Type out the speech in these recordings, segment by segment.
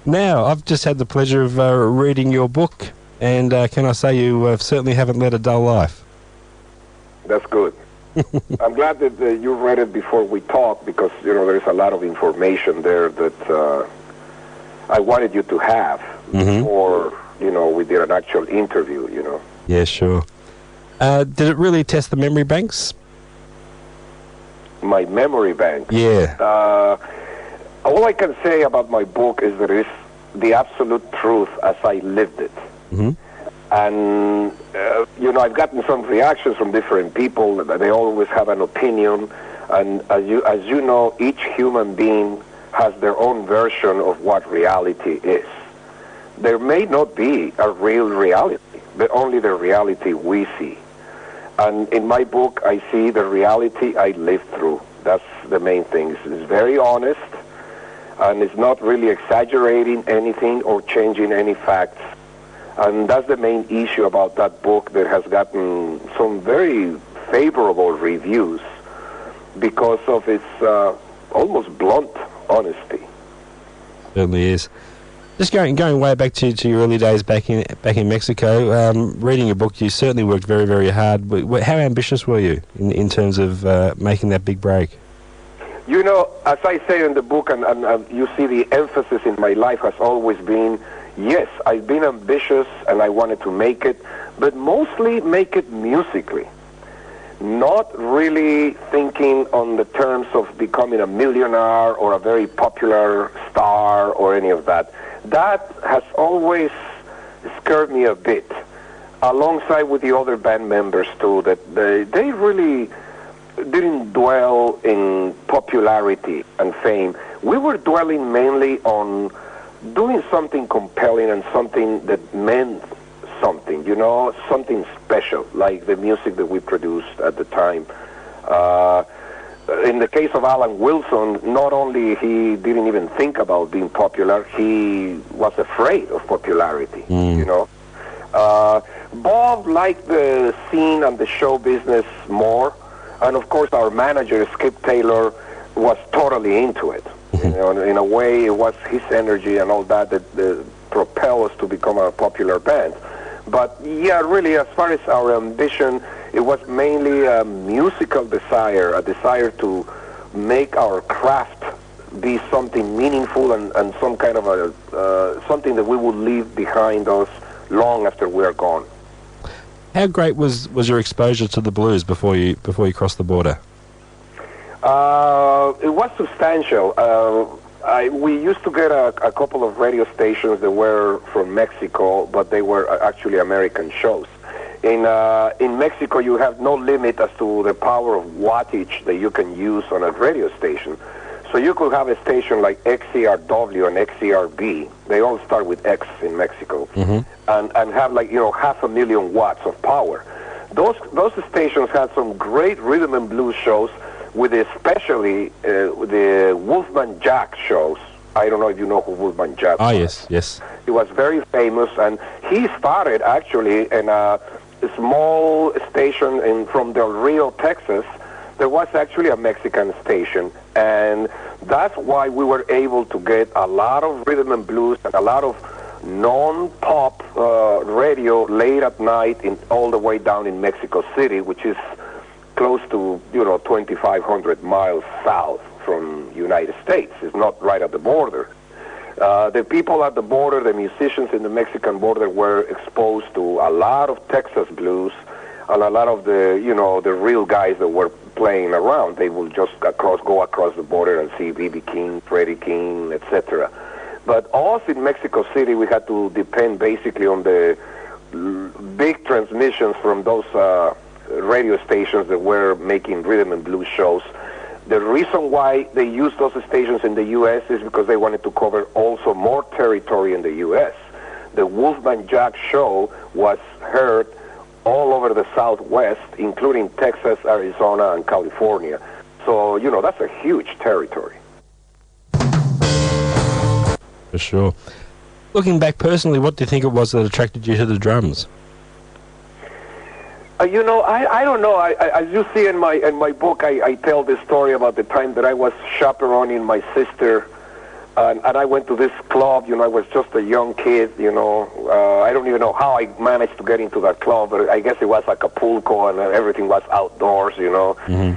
Now, I've just had the pleasure of reading your book, and can I say you certainly haven't led a dull life. That's good. I'm glad that you read it before we talked, because, there's a lot of information there that I wanted you to have before, we did an actual interview, Yeah, sure. Did it really test the memory banks? My memory bank? Yeah. All I can say about my book is that it's the absolute truth as I lived it. Mm-hmm. And, I've gotten some reactions from different people. They always have an opinion. And as you know, each human being has their own version of what reality is. There may not be a real reality, but only the reality we see. And in my book, I see the reality I lived through. That's the main thing. It's very honest, and it's not really exaggerating anything or changing any facts. And that's the main issue about that book that has gotten some very favorable reviews because of its almost blunt honesty. Certainly is. Just going way back to your early days back in Mexico, reading your book, you certainly worked very, very hard. How ambitious were you in terms of making that big break? As I say in the book, and you see the emphasis in my life has always been, yes, I've been ambitious and I wanted to make it, but mostly make it musically. Not really thinking on the terms of becoming a millionaire or a very popular star or any of that. That has always scared me a bit, alongside with the other band members too, that they really didn't dwell in popularity and fame. We were dwelling mainly on doing something compelling and something that meant something, something special, like the music that we produced at the time. In the case of Alan Wilson, not only he didn't even think about being popular, he was afraid of popularity, Bob liked the scene and the show business more, and of course our manager, Skip Taylor, was totally into it. In a way, it was his energy and all that propelled us to become a popular band. But yeah, really, as far as our ambition, it was mainly a musical desire, a desire to make our craft be something meaningful and some kind of something that we would leave behind us long after we are gone. How great was your exposure to the blues before you crossed the border? It was substantial. We used to get a couple of radio stations that were from Mexico, but they were actually American shows. In Mexico, you have no limit as to the power of wattage that you can use on a radio station. So you could have a station like XCRW and XCRB. They all start with X in Mexico, and have 500,000 watts of power. Those stations had some great rhythm and blues shows, with especially the Wolfman Jack shows. I don't know if you know who Wolfman Jack was. Yes. He was very famous, and he started actually in a small station from Del Rio, Texas. There was actually a Mexican station, and that's why we were able to get a lot of rhythm and blues and a lot of non-pop radio late at night all the way down in Mexico City, which is close to 2,500 miles south from United States. It's not right at the border. The people at the border, the musicians in the Mexican border, were exposed to a lot of Texas blues and a lot of the real guys that were playing around. They will just go across the border and see B.B. King, Freddie King, etc. But us in Mexico City, we had to depend basically on the big transmissions from those radio stations that were making rhythm and blues shows. The reason why they used those stations in the U.S. is because they wanted to cover also more territory in the U.S. The Wolfman Jack show was heard all over the Southwest, including Texas, Arizona, and California. So, that's a huge territory. For sure. Looking back personally, what do you think it was that attracted you to the drums? I don't know. As you see in my book, I tell this story about the time that I was chaperoning my sister And I went to this club, I was just a young kid, I don't even know how I managed to get into that club, but I guess it was Acapulco and everything was outdoors, Mm-hmm.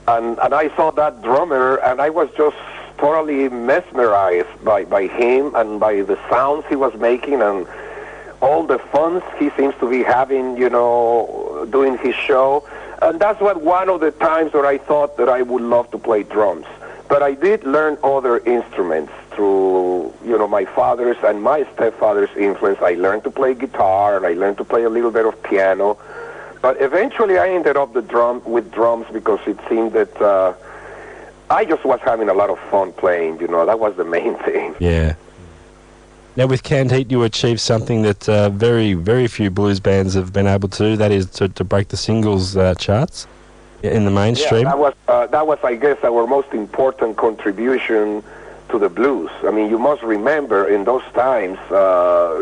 And I saw that drummer, and I was just totally mesmerized by him and by the sounds he was making and all the fun he seems to be having, doing his show. And that's one of the times where I thought that I would love to play drums. But I did learn other instruments through, my father's and my stepfather's influence. I learned to play guitar, and I learned to play a little bit of piano. But eventually I ended up with drums because it seemed that I just was having a lot of fun playing, That was the main thing. Yeah. Now, with Canned Heat, you achieved something that very, very few blues bands have been able to do. That is to break the singles charts in the mainstream. Yeah, that was, I guess, our most important contribution to the blues. I mean, you must remember, in those times,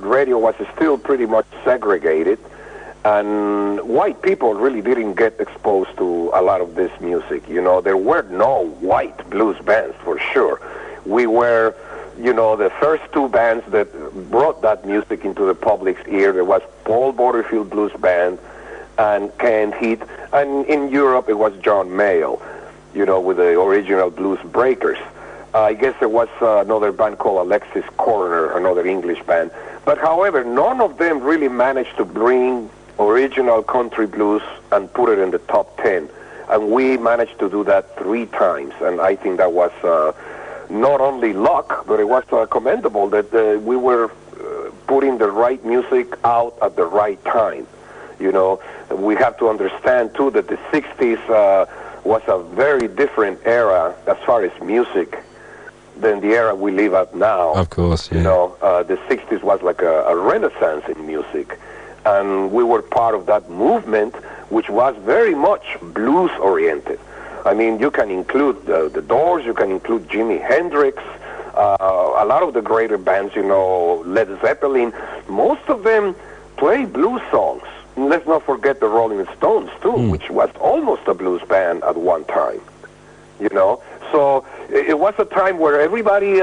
radio was still pretty much segregated, and white people really didn't get exposed to a lot of this music. There were no white blues bands, for sure. We were, the first two bands that brought that music into the public's ear. There was Paul Butterfield Blues Band and Canned Heat, and in Europe it was John Mayall, with the original Blues Breakers. I guess there was another band called Alexis Corner, another English band. But however, none of them really managed to bring original country blues and put it in the top 10. And we managed to do that 3 times, and I think that was not only luck, but it was commendable that we were putting the right music out at the right time. We have to understand, too, that the 60s was a very different era as far as music than the era we live at now. Of course, yeah. The 60s was like a renaissance in music, and we were part of that movement, which was very much blues-oriented. I mean, you can include the Doors, you can include Jimi Hendrix, a lot of the greater bands, Led Zeppelin. Most of them play blues songs. And let's not forget the Rolling Stones, too, which was almost a blues band at one time, So it was a time where everybody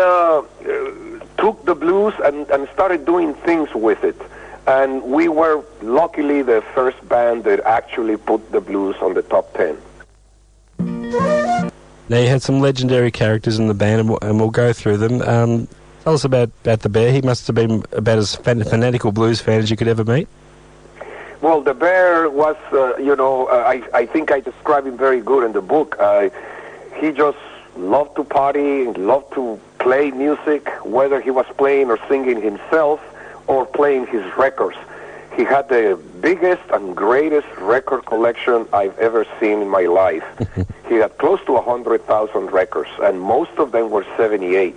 took the blues and started doing things with it. And we were, luckily, the first band that actually put the blues on the top 10. Now, you had some legendary characters in the band, and we'll go through them. Tell us about the Bear. He must have been about as fanatical blues fan as you could ever meet. Well, the Bear was, I think I describe him very good in the book. He just loved to party, loved to play music, whether he was playing or singing himself or playing his records. He had the biggest and greatest record collection I've ever seen in my life. He had close to 100,000 records, and most of them were 78s.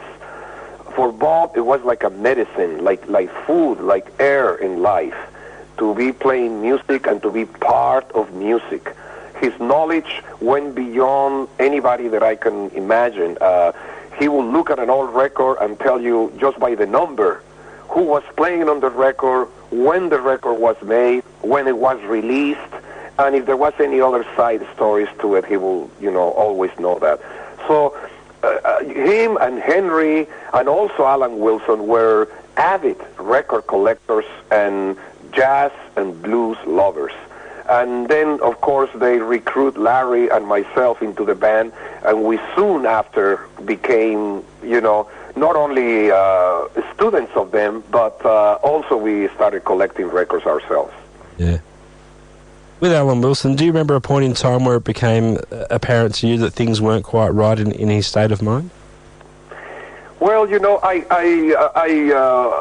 For Bob, it was like a medicine, like food, like air in life, to be playing music and to be part of music. His knowledge went beyond anybody that I can imagine. He will look at an old record and tell you just by the number who was playing on the record, when the record was made, when it was released, and if there was any other side stories to it, he will, always know that. So him and Henry and also Alan Wilson were avid record collectors and jazz and blues lovers. And then, of course, they recruit Larry and myself into the band, and we soon after became, not only students of them, but also we started collecting records ourselves. Yeah. With Alan Wilson, do you remember a point in time where it became apparent to you that things weren't quite right in his state of mind? Well, I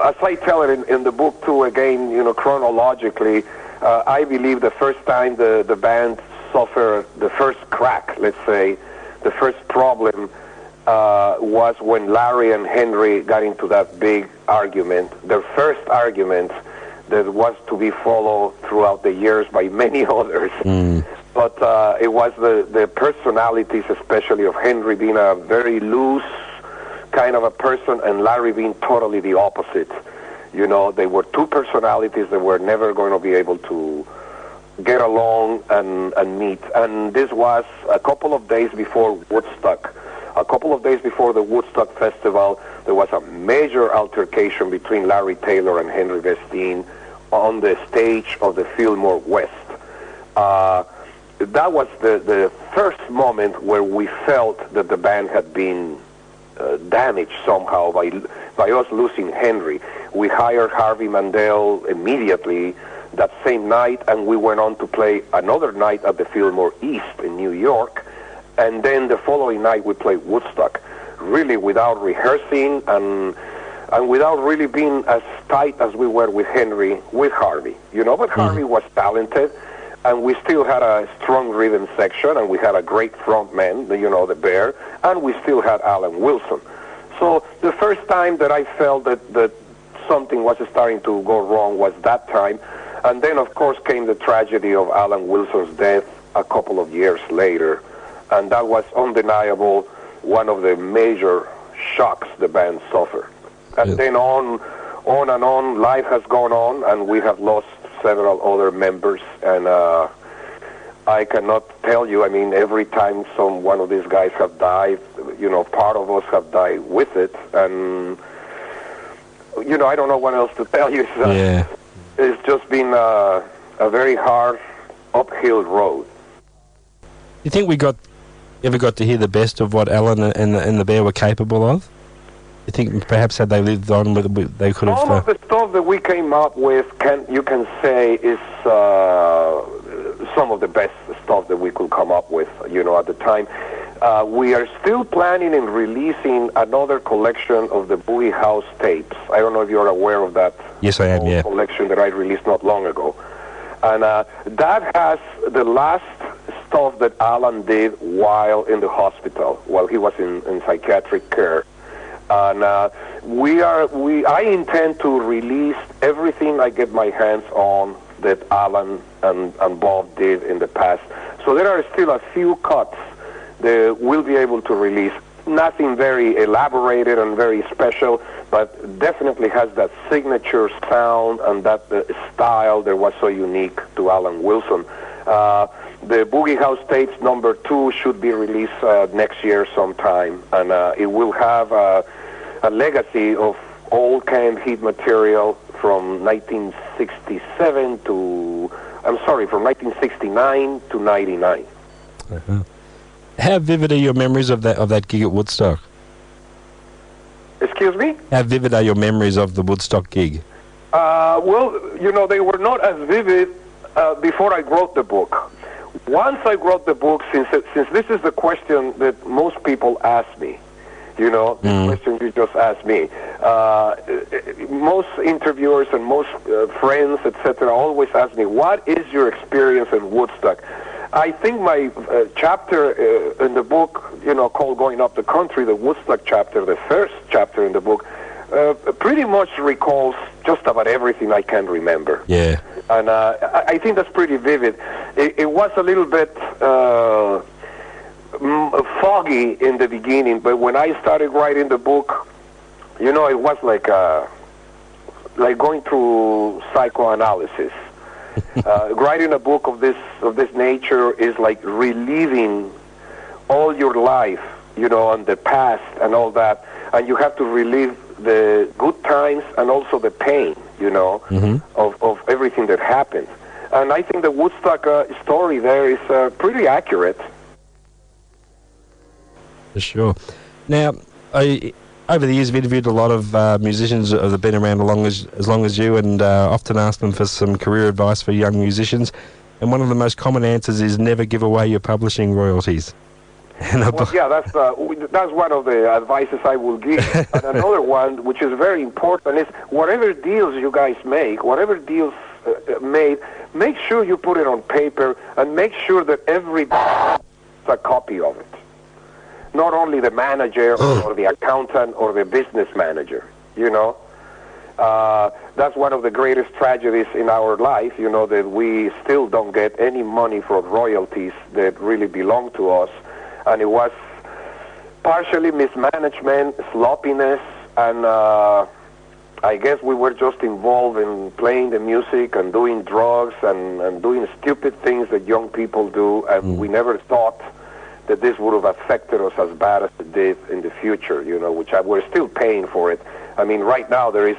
as I tell it in the book too, again, chronologically, I believe the first time the band suffered the first crack, let's say, the first problem was when Larry and Henry got into that big argument, their first argument that was to be followed throughout the years by many others. But it was the personalities, especially of Henry being a very loose kind of a person and Larry being totally the opposite. They were two personalities that were never going to be able to get along and meet. And this was a couple of days before Woodstock. a couple of days before the Woodstock Festival, there was a major altercation between Larry Taylor and Henry Vestine on the stage of the Fillmore West. That was the first moment where we felt that the band had been damaged somehow by us losing Henry. We hired Harvey Mandel immediately that same night, and we went on to play another night at the Fillmore East in New York, and then the following night we played Woodstock, really without rehearsing and without really being as tight as we were with Henry, with Harvey. But Harvey was talented, and we still had a strong rhythm section, and we had a great front man, the Bear, and we still had Alan Wilson. So the first time that I felt that something was starting to go wrong was that time. And then, of course, came the tragedy of Alan Wilson's death a couple of years later. And that was undeniable, one of the major shocks the band suffered. And then on and on, life has gone on, and we have lost several other members. And I cannot tell you, every time one of these guys have died, part of us have died with it. And, I don't know what else to tell you. It's just been a very hard uphill road. Do you think we ever got to hear the best of what Alan and the Bear were capable of? You think perhaps had they lived on, they could have... Some of the stuff that we came up with, you can say, is some of the best stuff that we could come up with, at the time. We are still planning and releasing another collection of the Boogie House tapes. I don't know if you're aware of that. Yes, I am, yeah. Collection that I released not long ago. And that has the last stuff that Alan did while in the hospital, while he was in psychiatric care. And I intend to release everything I get my hands on that Alan and Bob did in the past. So there are still a few cuts that we'll be able to release. Nothing very elaborated and very special, but definitely has that signature sound and that style that was so unique to Alan Wilson. The Boogie House tapes number 2 should be released next year sometime, and it will have a legacy of old canned heat material from 1969 to 99. Uh-huh. How vivid are your memories of that gig at Woodstock? Excuse me? How vivid are your memories of the Woodstock gig? Well, they were not as vivid before I wrote the book. Once I wrote the book, since this is the question that most people ask me, the question you just asked me, most interviewers and most friends, etc., always ask me, what is your experience in Woodstock? I think my chapter in the book, called Going Up the Country, the Woodstock chapter, the first chapter in the book, pretty much recalls just about everything I can remember. Yeah. And I think that's pretty vivid. It was a little bit foggy in the beginning, but when I started writing the book, it was like going through psychoanalysis. Writing a book of this nature is like reliving all your life, and the past and all that, and you have to relive the good times and also the pain, of everything that happened. And I think the Woodstock story there is pretty accurate. For sure. Now, over the years, I've interviewed a lot of musicians that have been around as long as you, and often asked them for some career advice for young musicians. And one of the most common answers is never give away your publishing royalties. Well, yeah, that's one of the advices I will give. And another one, which is very important, is whatever deals you guys make, whatever deals made, make sure you put it on paper and make sure that everybody has a copy of it. Not only the manager or the accountant or the business manager, That's one of the greatest tragedies in our life, that we still don't get any money for royalties that really belong to us. And it was partially mismanagement, sloppiness, and I guess we were just involved in playing the music and doing drugs and doing stupid things that young people do, and we never thought that this would have affected us as bad as it did in the future, which we're still paying for it. I mean, right now there is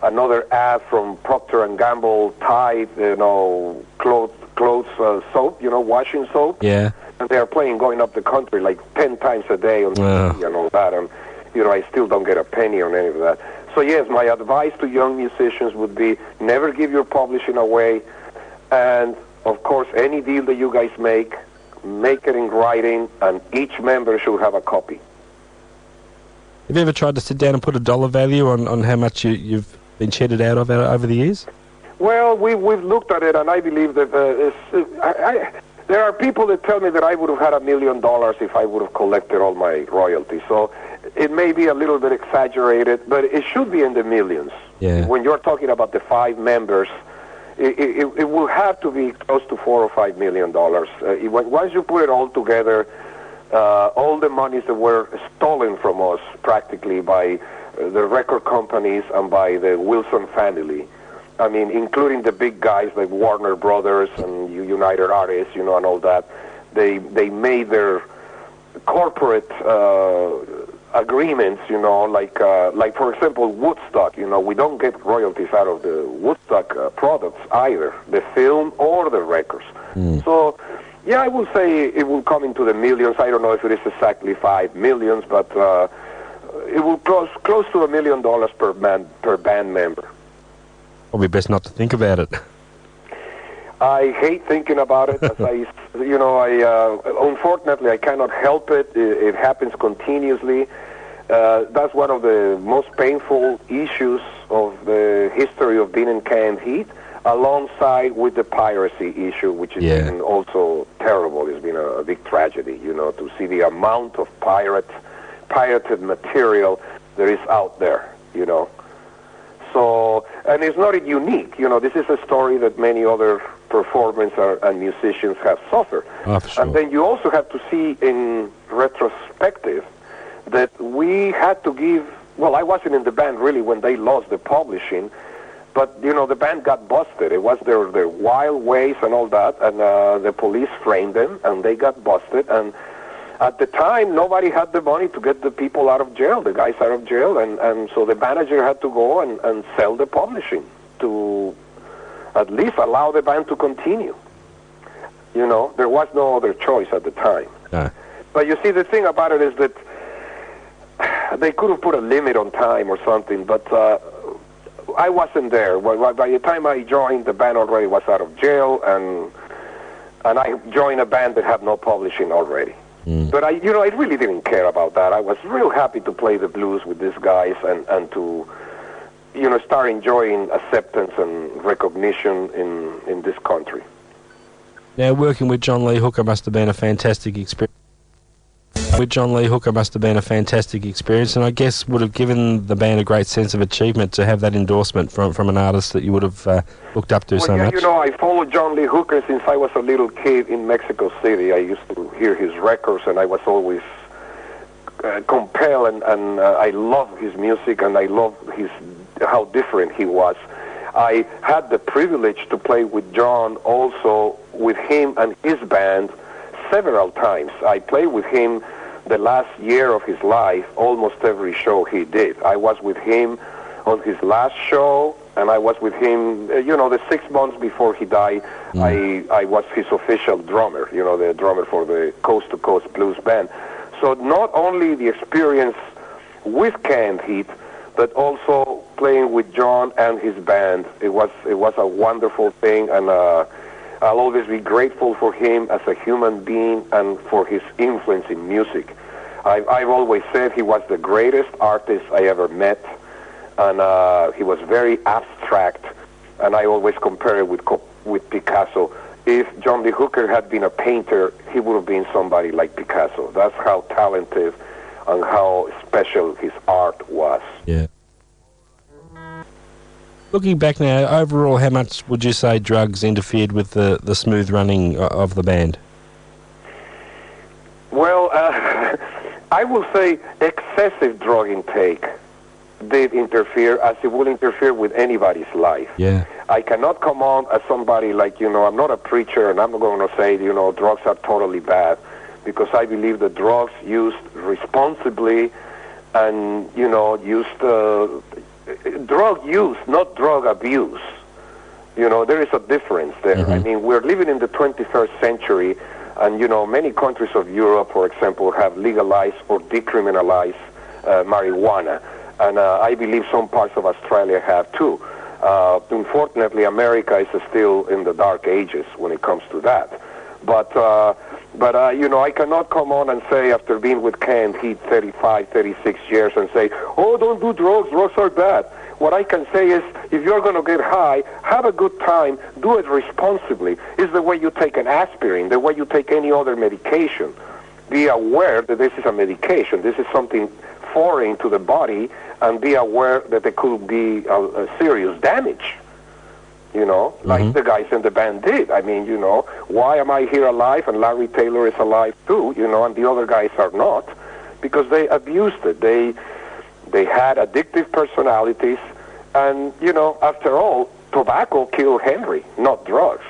another ad from Procter & Gamble Tide, clothes soap, washing soap. Yeah. And they are playing going up the country like 10 times a day on TV and all that. And, I still don't get a penny on any of that. So, yes, my advice to young musicians would be never give your publishing away. And, of course, any deal that you guys make it in writing, and each member should have a copy. Have you ever tried to sit down and put a dollar value on how much you've been cheated out of over the years? Well, we've looked at it, and I believe that there are people that tell me that I would have had $1 million if I would have collected all my royalties. So it may be a little bit exaggerated, but it should be in the millions. Yeah. When you're talking about the 5 members, it will have to be close to $4 or $5 million. Once you put it all together, all the monies that were stolen from us practically by the record companies and by the Wilson family, I mean, including the big guys like Warner Brothers and United Artists, and all that, they made their corporate agreements, like for example, Woodstock. We don't get royalties out of the Woodstock products either, the film or the records. So, yeah, I will say it will come into the millions. I don't know if it is exactly 5 millions, but it will close to $1 million per band member. Probably best not to think about it. I hate thinking about it. Unfortunately, I cannot help it. It happens continuously. That's one of the most painful issues of the history of being in canned heat, alongside with the piracy issue, which has been also terrible. It's been a big tragedy, to see the amount of pirated material there is out there, So, and it's not unique. This is a story that many other performers and musicians have suffered. Oh, for sure. And then you also have to see in retrospective that we had to give, well, I wasn't in the band really when they lost the publishing, but, the band got busted. It was their wild ways and all that, and the police framed them, and they got busted, and at the time, nobody had the money to get the people out of jail, the guys out of jail, and so the manager had to go and sell the publishing to at least allow the band to continue. There was no other choice at the time. No. But you see, the thing about it is that they could have put a limit on time or something, but I wasn't there. By the time I joined, the band already was out of jail, and I joined a band that had no publishing already. But I really didn't care about that. I was real happy to play the blues with these guys and to, start enjoying acceptance and recognition in this country. Now, working with John Lee Hooker must have been a fantastic experience. And I guess would have given the band a great sense of achievement to have that endorsement from an artist that you would have looked up to so much. I followed John Lee Hooker since I was a little kid in Mexico City. I used to hear his records, and I was always compelled, and I love his music, and I love how different he was. I had the privilege to play with John also, with him and his band, several times. I played with him the last year of his life, almost every show he did. I was with him on his last show, and I was with him, the 6 months before he died. I was his official drummer, the drummer for the Coast to Coast Blues Band. So not only the experience with Canned Heat, but also playing with John and his band. It was a wonderful thing, and I'll always be grateful for him as a human being and for his influence in music. I've always said he was the greatest artist I ever met, and he was very abstract, and I always compare it with Picasso. If John Lee Hooker had been a painter, he would have been somebody like Picasso. That's how talented and how special his art was. Yeah. Looking back now, overall, how much would you say drugs interfered with the smooth running of the band? Well, I will say excessive drug intake did interfere, as it will interfere with anybody's life. Yeah. I cannot come on as somebody like, I'm not a preacher, and I'm not going to say, drugs are totally bad. because I believe that drugs used responsibly and, drug use, not drug abuse. There is a difference there. Mm-hmm. I mean, we're living in the 21st century, and, many countries of Europe, for example, have legalized or decriminalized marijuana. And I believe some parts of Australia have too. Unfortunately, America is still in the dark ages when it comes to that. But I cannot come on and say, after being with Canned Heat 35, 36 years, and say, oh, don't do drugs, drugs are bad. What I can say is, if you're going to get high, have a good time, do it responsibly. It's the way you take an aspirin, the way you take any other medication. Be aware that this is a medication. This is something foreign to the body, and be aware that there could be a serious damage. Like the guys in the band did. I mean, why am I here alive and Larry Taylor is alive too, and the other guys are not? Because they abused it. They had addictive personalities, and, after all, tobacco killed Henry, not drugs.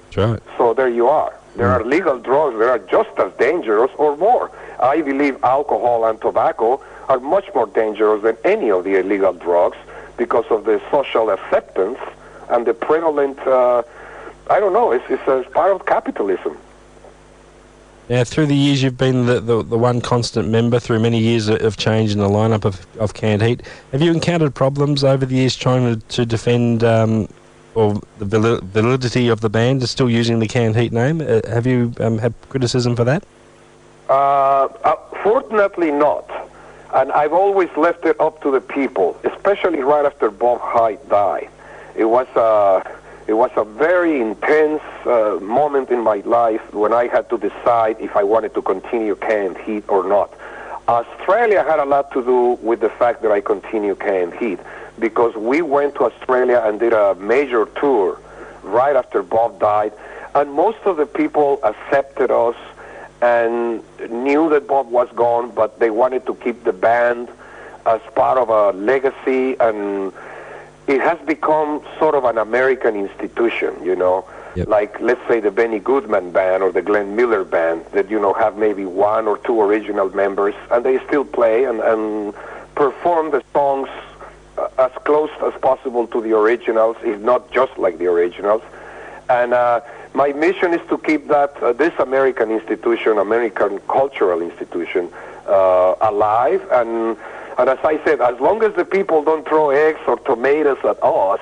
That's right. So there you are. There are legal drugs that are just as dangerous or more. I believe alcohol and tobacco are much more dangerous than any of the illegal drugs because of the social acceptance and the prevalent, it's part of capitalism. Now, through the years, you've been the one constant member through many years of change in the lineup of Canned Heat. Have you encountered problems over the years trying to defend or the validity of the band, still using the Canned Heat name? Have you had criticism for that? Fortunately not. And I've always left it up to the people, especially right after Bob Hyde died. It was a very intense moment in my life when I had to decide if I wanted to continue Canned Heat or not. Australia had a lot to do with the fact that I continue Canned Heat, because we went to Australia and did a major tour right after Bob died, and most of the people accepted us and knew that Bob was gone, but they wanted to keep the band as part of a legacy, and it has become sort of an American institution, Yep. Like, let's say, the Benny Goodman band or the Glenn Miller band that, have maybe one or two original members, and they still play and perform the songs as close as possible to the originals, if not just like the originals. And my mission is to keep that this American institution, American cultural institution, alive. And as I said, as long as the people don't throw eggs or tomatoes at us,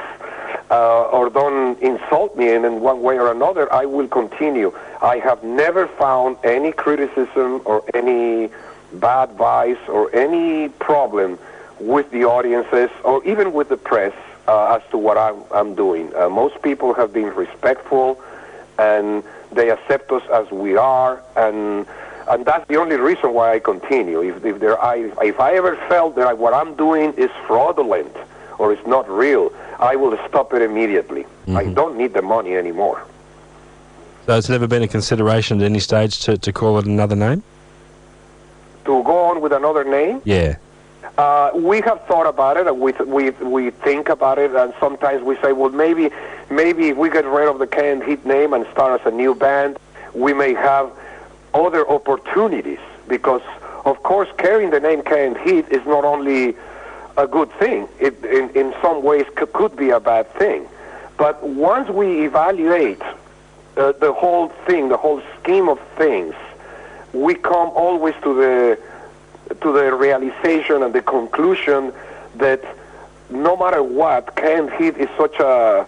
or don't insult me in one way or another, I will continue. I have never found any criticism or any bad advice or any problem with the audiences or even with the press as to what I'm doing. Most people have been respectful, and they accept us as we are, and that's the only reason why I continue. If I ever felt that what I'm doing is fraudulent or it's not real, I will stop it immediately. Mm-hmm. I don't need the money anymore. So it's never been a consideration at any stage to call it another name? To go on with another name? Yeah. We have thought about it, and we think about it, and sometimes we say, well, maybe if we get rid of the Canned Heat name and start as a new band, we may have other opportunities, because, of course, carrying the name Canned Heat is not only a good thing. It, in some ways, could be a bad thing. But once we evaluate the whole thing, the whole scheme of things, we come always to the realization and the conclusion that no matter what, Canned Heat is such a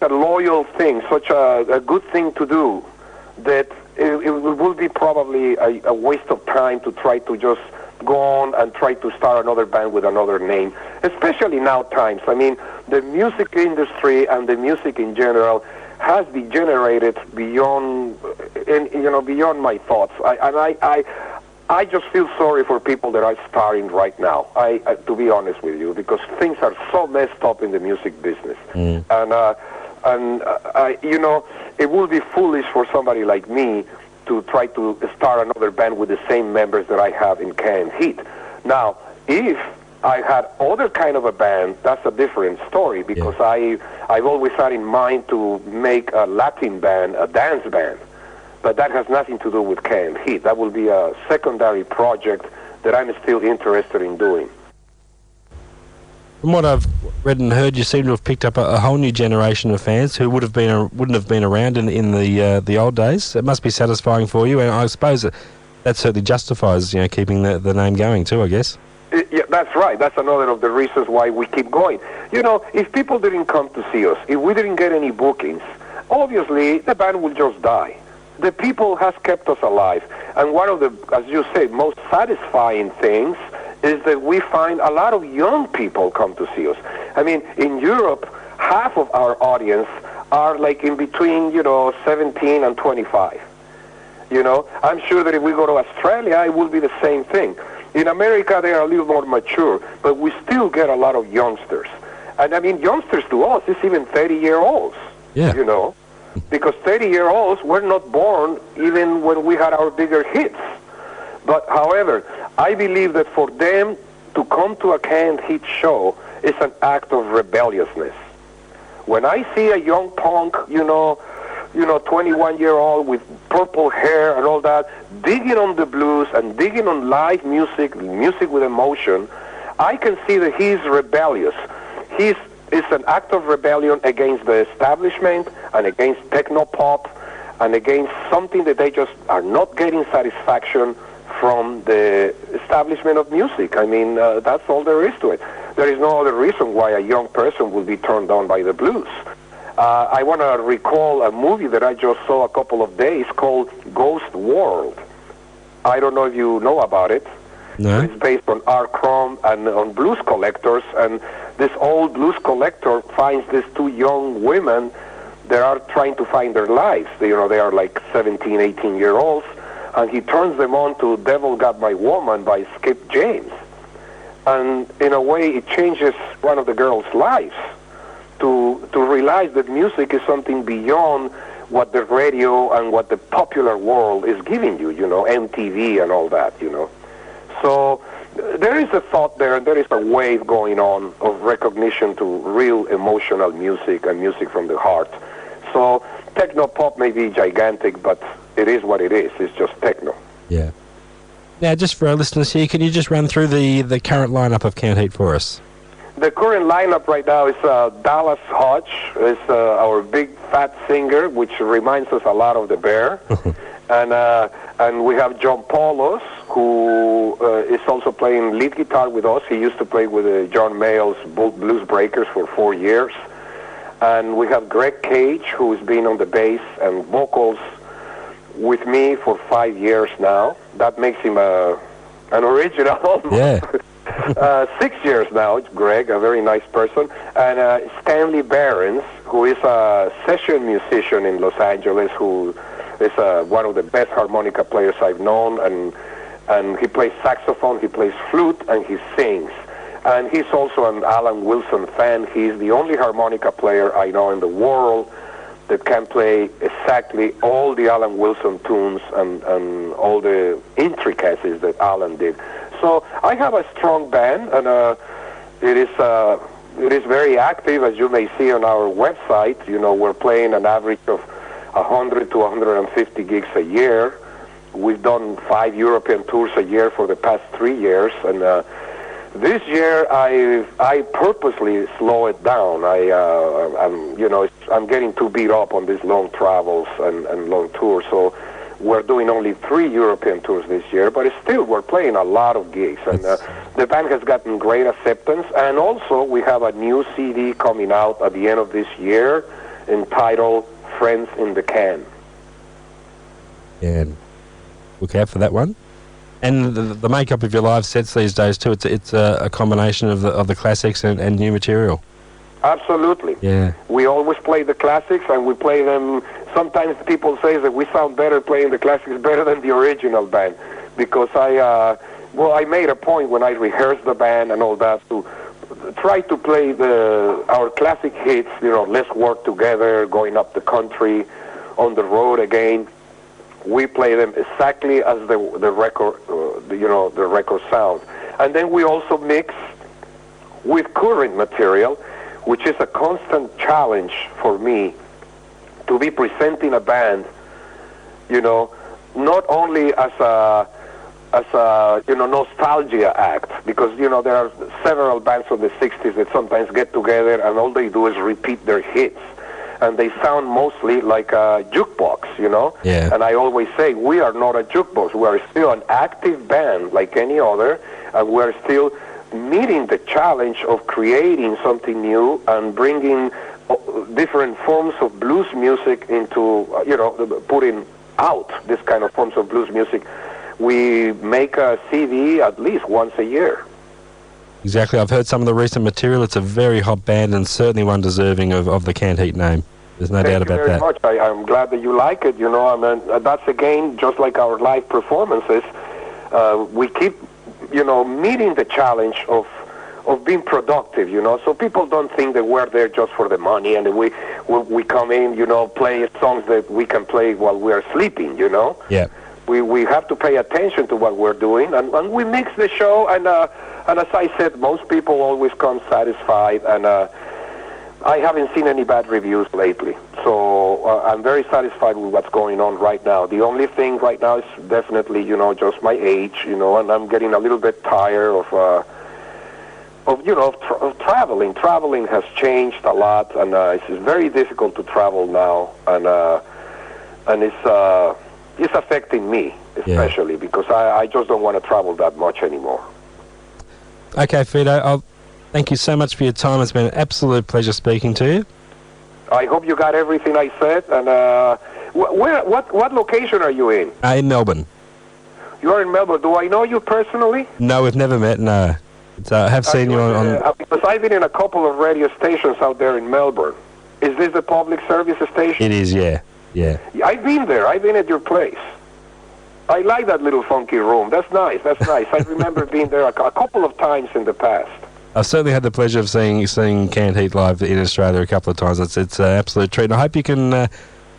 loyal thing, such a good thing to do, that it will be probably a waste of time to try to just go on and try to start another band with another name, especially now times. I mean, the music industry and the music in general has degenerated beyond my thoughts. I just feel sorry for people that are starting right now, to be honest with you, because things are so messed up in the music business. It would be foolish for somebody like me to try to start another band with the same members that I have in Canned Heat. Now, if I had other kind of a band, that's a different story, because I've always had in mind to make a Latin band, a dance band, But that has nothing to do with Canned Heat. That will be a secondary project that I'm still interested in doing. From what I've read and heard, you seem to have picked up a whole new generation of fans who wouldn't have been around in the old days. It must be satisfying for you, and I suppose that certainly justifies keeping the name going too, I guess. Yeah, that's right. That's another of the reasons why we keep going. If people didn't come to see us, if we didn't get any bookings, obviously the band will just die. The people has kept us alive, and one of the, as you say, most satisfying things is that we find a lot of young people come to see us. I mean, in Europe, half of our audience are like in between, 17 and 25. I'm sure that if we go to Australia, it will be the same thing. In America, they are a little more mature, but we still get a lot of youngsters. And I mean, youngsters to us is even 30-year-olds, because 30-year-olds were not born even when we had our bigger hits. But, however, I believe that for them to come to a Canned Heat show is an act of rebelliousness. When I see a young punk, 21-year-old with purple hair and all that, digging on the blues and digging on live music with emotion, I can see that he's rebellious. It's an act of rebellion against the establishment and against techno-pop and against something that they just are not getting satisfaction from the establishment of music. I mean, that's all there is to it. There is no other reason why a young person will be turned on by the blues. I want to recall a movie that I just saw a couple of days called Ghost World. I don't know if you know about it. No. It's based on R. Crumb and on blues collectors, and this old blues collector finds these two young women that are trying to find their lives. They are like 17, 18-year-olds, and he turns them on to Devil Got My Woman by Skip James. And in a way, it changes one of the girls' lives to realize that music is something beyond what the radio and what the popular world is giving you, MTV and all that, So there is a thought there, and there is a wave going on of recognition to real emotional music and music from the heart. So techno-pop may be gigantic, but it is what it is. It's just techno. Yeah. Now, just for our listeners here, can you just run through the current lineup of Canned Heat for us? The current lineup right now is Dallas Hodge, is our big fat singer, which reminds us a lot of the Bear. And we have John Paulos, who is also playing lead guitar with us. He used to play with John Mayall's Blues Breakers for 4 years. And we have Greg Cage, who has been on the bass and vocals with me for 5 years now. That makes him an original. Yeah. 6 years now, Greg, a very nice person. And Stanley Behrens, who is a session musician in Los Angeles, who is one of the best harmonica players I've known. And he plays saxophone, he plays flute, and he sings. And he's also an Alan Wilson fan. He's the only harmonica player I know in the world that can play exactly all the Alan Wilson tunes and all the intricacies that Alan did. So I have a strong band, and it is very active, as you may see on our website. We're playing an average of 100 to 150 gigs a year. We've done 5 European tours a year for the past 3 years, and this year I purposely slow it down. I'm getting too beat up on these long travels and long tours, so we're doing only 3 European tours this year, but still we're playing a lot of gigs, and the band has gotten great acceptance. And also we have a new CD coming out at the end of this year entitled Friends in the Can. And look out for that one. And the makeup of your live sets these days too, it's a combination of the classics and new material. Absolutely. Yeah. We always play the classics, and we play them. Sometimes people say that we sound better playing the classics better than the original band, because I made a point when I rehearsed the band and all that to try to play our classic hits. Let's Work Together, Going Up the Country, On the Road Again. We play them exactly as the record, the record sound, and then we also mix with current material, which is a constant challenge for me to be presenting a band, not only as a nostalgia act, because there are several bands of the 60s that sometimes get together and all they do is repeat their hits, and they sound mostly like a jukebox, Yeah. And I always say we are not a jukebox. We are still an active band like any other, and we are still meeting the challenge of creating something new and bringing different forms of blues music into, putting out this kind of forms of blues music. We make a CD at least once a year. Exactly. I've heard some of the recent material. It's a very hot band and certainly one deserving of the Canned Heat name. There's no doubt about that. Thank you very much. I'm glad that you like it. I mean, that's again just like our live performances. We keep, meeting the challenge of being productive. So people don't think that we're there just for the money and that we come in, play songs that we can play while we are sleeping. Yeah. We have to pay attention to what we're doing, and we mix the show. And as I said, most people always come satisfied, and I haven't seen any bad reviews lately. So I'm very satisfied with what's going on right now. The only thing right now is definitely, just my age, and I'm getting a little bit tired of traveling. Traveling has changed a lot, and it's very difficult to travel now, and it's affecting me especially because I just don't want to travel that much anymore. Okay, Fito, thank you so much for your time. It's been an absolute pleasure speaking to you. I hope you got everything I said. And what location are you in? In Melbourne. You are in Melbourne. Do I know you personally? No, we've never met, no. I have seen you on... Because I've been in a couple of radio stations out there in Melbourne. Is this the public service station? It is, yeah. I've been there. I've been at your place. I like that little funky room. That's nice. I remember being there a couple of times in the past. I've certainly had the pleasure of seeing Canned Heat live in Australia a couple of times. It's an absolute treat. And I hope you can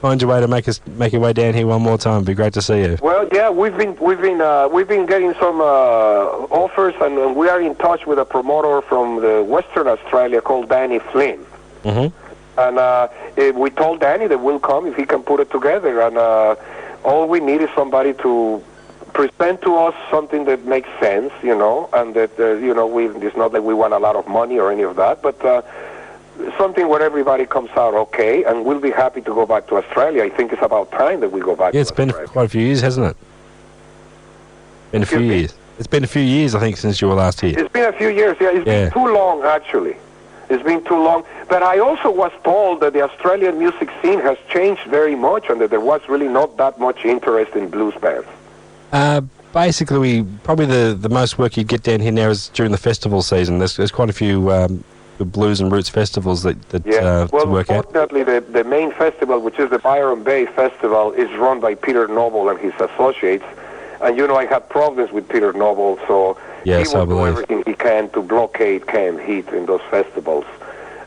find your way to make your way down here one more time. It'd be great to see you. Well, yeah, we've been getting some offers, and we are in touch with a promoter from the Western Australia called Danny Flynn. Mm-hmm. And we told Danny that we'll come if he can put it together. And all we need is somebody to present to us something that makes sense, and that, it's not that we want a lot of money or any of that, but something where everybody comes out okay, and we'll be happy to go back to Australia. I think it's about time that we go back to Australia. It's been quite a few years, hasn't it? It's been a few years, I think, since you were last here. It's been a few years, yeah. It's been too long, actually. It's been too long. But I also was told that the Australian music scene has changed very much and that there was really not that much interest in blues bands. Basically, probably the most work you'd get down here now is during the festival season. There's quite a few blues and roots festivals that to work out. Fortunately, the main festival, which is the Byron Bay Festival, is run by Peter Noble and his associates. And, I had problems with Peter Noble, so he will do everything he can to blockade Canned Heat in those festivals.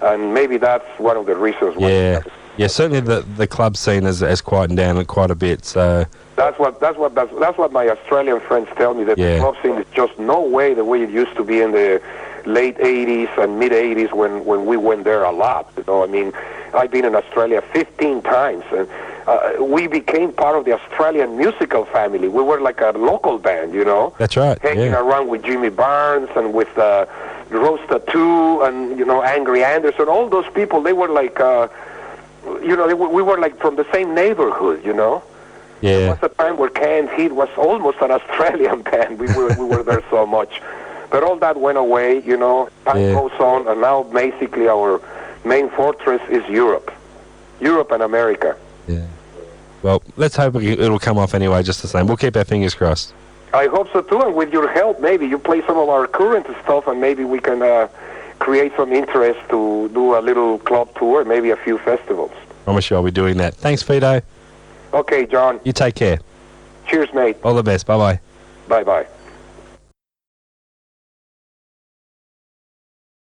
And maybe that's one of the reasons why. Yeah, certainly the club scene has quietened down quite a bit. So that's what my Australian friends tell me, that the club scene is just no way the way it used to be in the late 80s and mid 80s when we went there a lot. I mean, I've been in Australia 15 times, and we became part of the Australian musical family. We were like a local band, That's right. Hanging around with Jimmy Barnes and with Rose Tattoo and Angry Anderson. All those people, they were like. We were like from the same neighborhood, Yeah. There was a time where Canned Heat was almost an Australian band. We were there so much. But all that went away, Time goes on, and now basically our main fortress is Europe and America. Yeah. Well, let's hope it'll come off anyway, just the same. We'll keep our fingers crossed. I hope so too, and with your help, maybe you play some of our current stuff, and maybe we can create some interest to do a little club tour, maybe a few festivals. Promise you I'll be doing that. Thanks, Fito. Okay, John. You take care. Cheers, mate. All the best. Bye-bye. Bye-bye.